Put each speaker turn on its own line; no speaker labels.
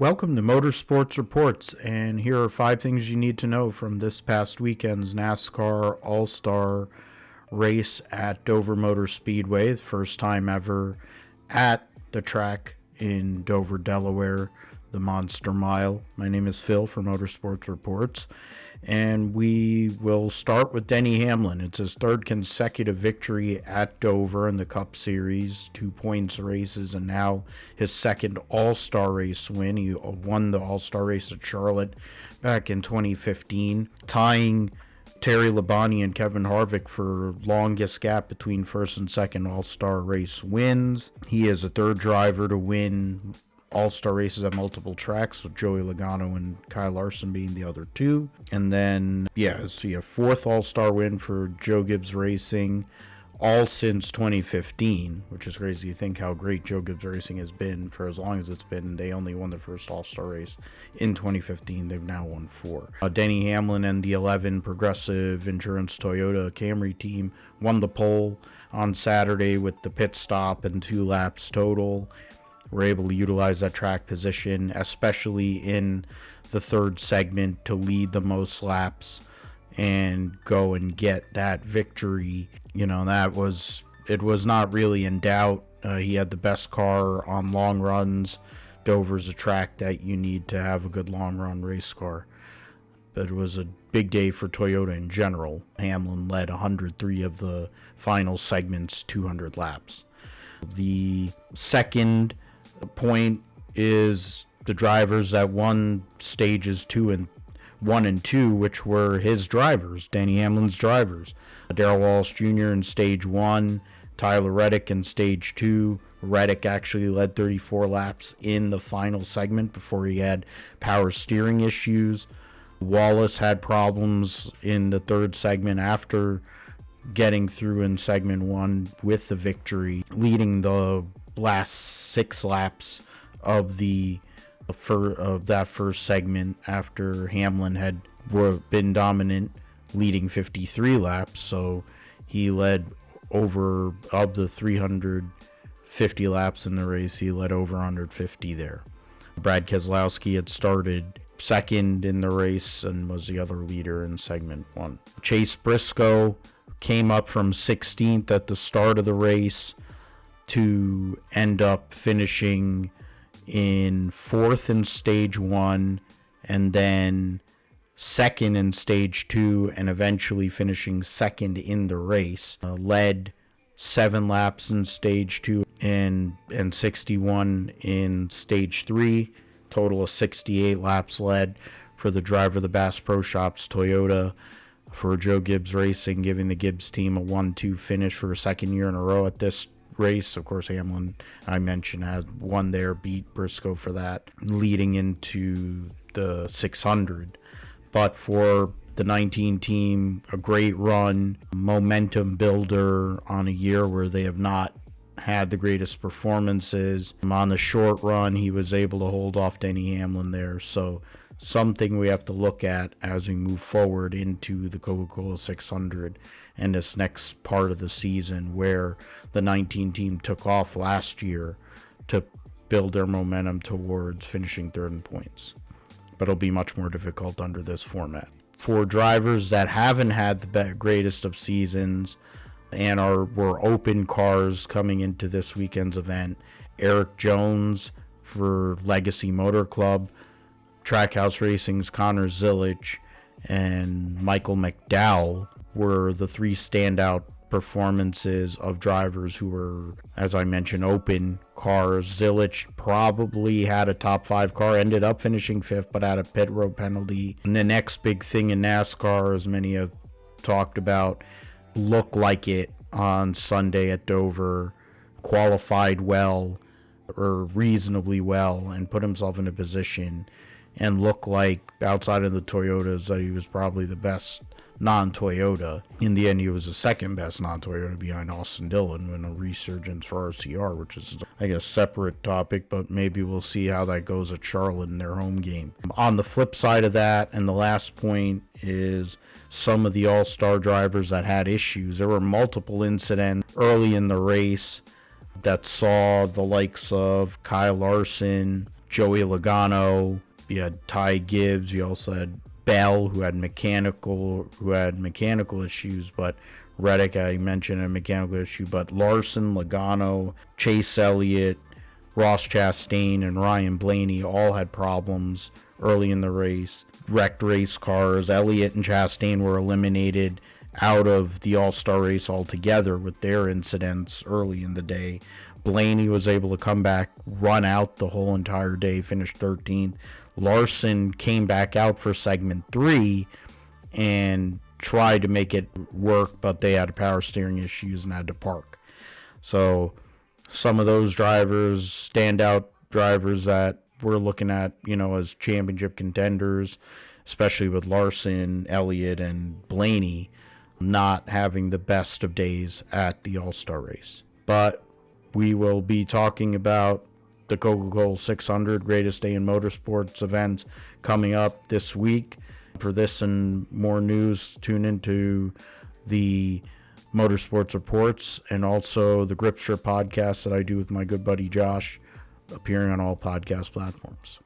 Welcome to Motorsports Reports, and here are 5 things you need to know from this past weekend's NASCAR All-Star race at Dover Motor Speedway, the first time ever at the track in Dover, Delaware, the Monster Mile. My name is Phil for Motorsports Reports, and we will start with Denny Hamlin. It's his third consecutive victory at Dover in the Cup Series, 2 points races, and now his second All-Star race win. He won the All-Star race at Charlotte back in 2015, tying Terry Labonte and Kevin Harvick for longest gap between first and second All-Star race wins. He is a third driver to win All-Star races at multiple tracks, with Joey Logano and Kyle Larson being the other two. And then, a fourth All-Star win for Joe Gibbs Racing, all since 2015, which is crazy to think how great Joe Gibbs Racing has been for as long as it's been. They only won the first All-Star race in 2015. They've now won 4. Denny Hamlin and the 11 Progressive Insurance Toyota Camry team won the pole on Saturday with the pit stop and 2 laps total. Were able to utilize that track position, especially in the third segment, to lead the most laps and go and get that victory. It was not really in doubt. He had the best car on long runs. Dover's a track that you need to have a good long run race car. But it was a big day for Toyota in general. Hamlin led 103 of the final segments, 200 laps. The second point is the drivers that won stages 1 and 2, which were his drivers, Denny Hamlin's drivers. Darrell Wallace Jr. in stage 1, Tyler Reddick in stage 2. Reddick actually led 34 laps in the final segment before he had power steering issues. Wallace had problems in the third segment after getting through in segment 1 with the victory, leading the last 6 laps of that first segment after Hamlin had been dominant, leading 53 laps. So he led over, of the 350 laps in the race, he led over 150 there. Brad Keselowski had started second in the race and was the other leader in segment 1. Chase Briscoe came up from 16th at the start of the race to end up finishing in 4th in stage 1 and then 2nd in stage 2 and eventually finishing 2nd in the race. Led 7 laps in stage 2 and 61 in stage 3. Total of 68 laps led for the driver of the Bass Pro Shops Toyota for Joe Gibbs Racing, giving the Gibbs team a 1-2 finish for a second year in a row at this race. Of course, Hamlin, I mentioned, had won there, beat Briscoe for that, leading into the 600. But for the 19 team, a great run, momentum builder on a year where they have not had the greatest performances. On the short run, he was able to hold off Denny Hamlin there. So something we have to look at as we move forward into the Coca-Cola 600 and this next part of the season, where the 19 team took off last year to build their momentum towards finishing third in points. But it'll be much more difficult under this format. For drivers that haven't had the greatest of seasons and were open cars coming into this weekend's event, Eric Jones for Legacy Motor Club, Trackhouse Racing's Connor Zilisch, and Michael McDowell were the 3 standout performances of drivers who were, as I mentioned, open cars. Zilisch probably had a top 5 car, ended up finishing 5th, but had a pit road penalty. And the next big thing in NASCAR, as many have talked about, looked like it on Sunday at Dover, qualified well, or reasonably well, and put himself in a position and looked like, outside of the Toyotas, that he was probably the best non-Toyota. In the end, he was the second best non-Toyota behind Austin Dillon in a resurgence for RCR, which is, I guess, separate topic, but maybe we'll see how that goes at Charlotte in their home game. On the flip side of that, and the last point, is some of the all-star drivers that had issues. There were multiple incidents early in the race that saw the likes of Kyle Larson Joey Logano, you had Ty Gibbs, you also had Bell, who had mechanical issues, but Reddick, I mentioned a mechanical issue, but Larson, Logano, Chase Elliott, Ross Chastain, and Ryan Blaney all had problems early in the race. Wrecked race cars. Elliott and Chastain were eliminated out of the All-Star race altogether with their incidents early in the day. Blaney was able to come back, run out the whole entire day, finish 13th. Larson came back out for segment 3 and tried to make it work, but they had power steering issues and had to park. So some of those drivers, standout drivers that we're looking at, as championship contenders, especially with Larson, Elliott, and Blaney, not having the best of days at the All-Star race. But we will be talking about the Coca-Cola 600 Greatest Day in Motorsports events coming up this week. For this and more news, tune into the Motorsports Reports and also the Gripster podcast that I do with my good buddy Josh, appearing on all podcast platforms.